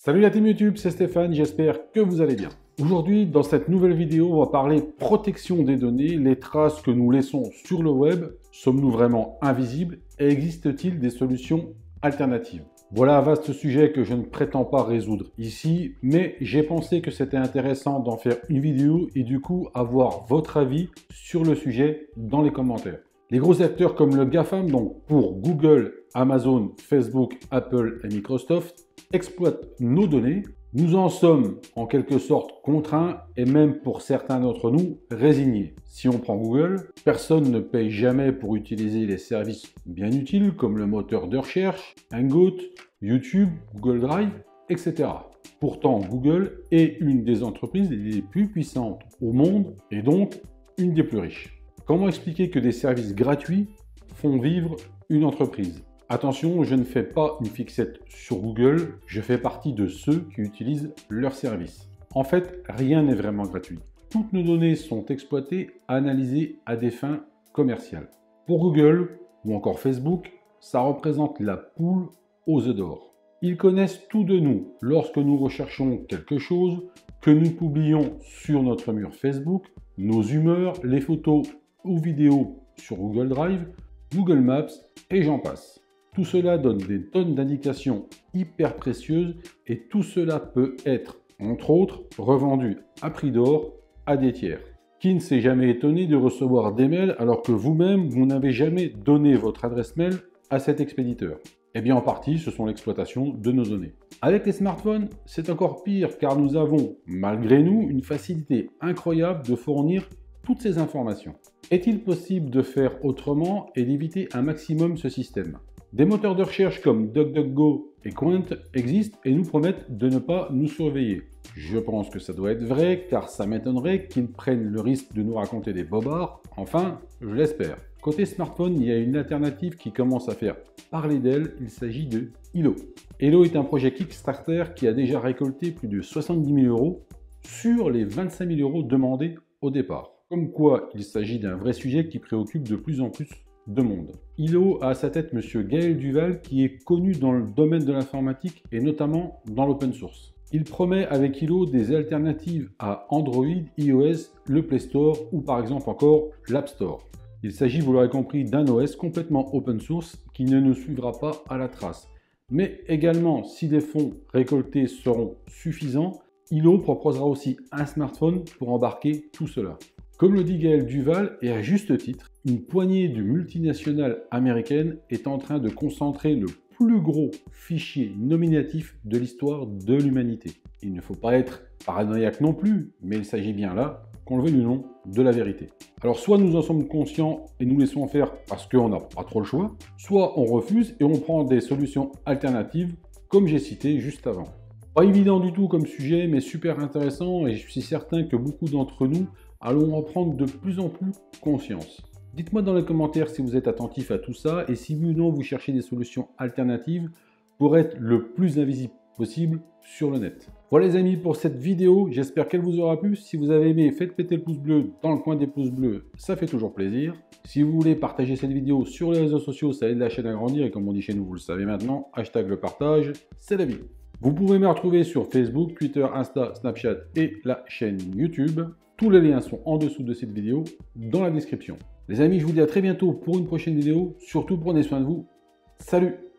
Salut la team YouTube, c'est Stéphane, j'espère que vous allez bien. Aujourd'hui, dans cette nouvelle vidéo, on va parler protection des données, les traces que nous laissons sur le web. Sommes-nous vraiment invisibles et existe-t-il des solutions alternatives? Voilà un vaste sujet que je ne prétends pas résoudre ici, mais j'ai pensé que c'était intéressant d'en faire une vidéo et du coup avoir votre avis sur le sujet dans les commentaires. Les gros acteurs comme le GAFAM, donc pour Google, Amazon, Facebook, Apple et Microsoft, exploitent nos données. Nous en sommes en quelque sorte contraints et même pour certains d'entre nous résignés. Si on prend Google, personne ne paye jamais pour utiliser les services bien utiles comme le moteur de recherche, Hangout, YouTube, Google Drive, etc. Pourtant, Google est une des entreprises les plus puissantes au monde et donc une des plus riches. Comment expliquer que des services gratuits font vivre une entreprise? Attention, je ne fais pas une fixette sur Google, je fais partie de ceux qui utilisent leurs services. En fait, rien n'est vraiment gratuit. Toutes nos données sont exploitées, analysées à des fins commerciales. Pour Google ou encore Facebook, ça représente la poule aux œufs d'or. Ils connaissent tout de nous lorsque nous recherchons quelque chose, que nous publions sur notre mur Facebook, nos humeurs, les photos ou vidéos sur Google Drive, Google Maps et j'en passe. Tout cela donne des tonnes d'indications hyper précieuses et tout cela peut être, entre autres, revendu à prix d'or à des tiers. Qui ne s'est jamais étonné de recevoir des mails alors que vous-même, vous n'avez jamais donné votre adresse mail à cet expéditeur? Eh bien, en partie, ce sont l'exploitation de nos données. Avec les smartphones, c'est encore pire car nous avons, malgré nous, une facilité incroyable de fournir toutes ces informations. Est-il possible de faire autrement et d'éviter un maximum ce système? Des moteurs de recherche comme DuckDuckGo et Quant existent et nous promettent de ne pas nous surveiller. Je pense que ça doit être vrai car ça m'étonnerait qu'ils prennent le risque de nous raconter des bobards. Enfin, je l'espère. Côté smartphone, il y a une alternative qui commence à faire parler d'elle, il s'agit de Elo. Elo est un projet Kickstarter qui a déjà récolté plus de 70 000 € sur les 25 000 € demandés au départ. Comme quoi, il s'agit d'un vrai sujet qui préoccupe de plus en plus de monde. Elo a à sa tête Monsieur Gaël Duval qui est connu dans le domaine de l'informatique et notamment dans l'open source. Il promet avec Elo des alternatives à Android, iOS, le Play Store ou par exemple encore l'App Store. Il s'agit, vous l'aurez compris, d'un OS complètement open source qui ne nous suivra pas à la trace. Mais également, si les fonds récoltés seront suffisants, Elo proposera aussi un smartphone pour embarquer tout cela. Comme le dit Gaël Duval, et à juste titre, une poignée de multinationales américaines est en train de concentrer le plus gros fichier nominatif de l'histoire de l'humanité. Il ne faut pas être paranoïaque non plus, mais il s'agit bien là, qu'on le veuille ou non, de la vérité. Alors soit nous en sommes conscients et nous laissons faire parce qu'on n'a pas trop le choix, soit on refuse et on prend des solutions alternatives, comme j'ai cité juste avant. Pas évident du tout comme sujet, mais super intéressant et je suis certain que beaucoup d'entre nous allons en prendre de plus en plus conscience. Dites-moi dans les commentaires si vous êtes attentif à tout ça et si oui ou non vous cherchez des solutions alternatives pour être le plus invisible possible sur le net. Voilà les amis pour cette vidéo, j'espère qu'elle vous aura plu. Si vous avez aimé, faites péter le pouce bleu dans le coin des pouces bleus, ça fait toujours plaisir. Si vous voulez partager cette vidéo sur les réseaux sociaux, ça aide la chaîne à grandir et comme on dit chez nous, vous le savez maintenant, hashtag le partage, c'est la vie. Vous pouvez me retrouver sur Facebook, Twitter, Insta, Snapchat et la chaîne YouTube. Tous les liens sont en dessous de cette vidéo, dans la description. Les amis, je vous dis à très bientôt pour une prochaine vidéo. Surtout, prenez soin de vous. Salut!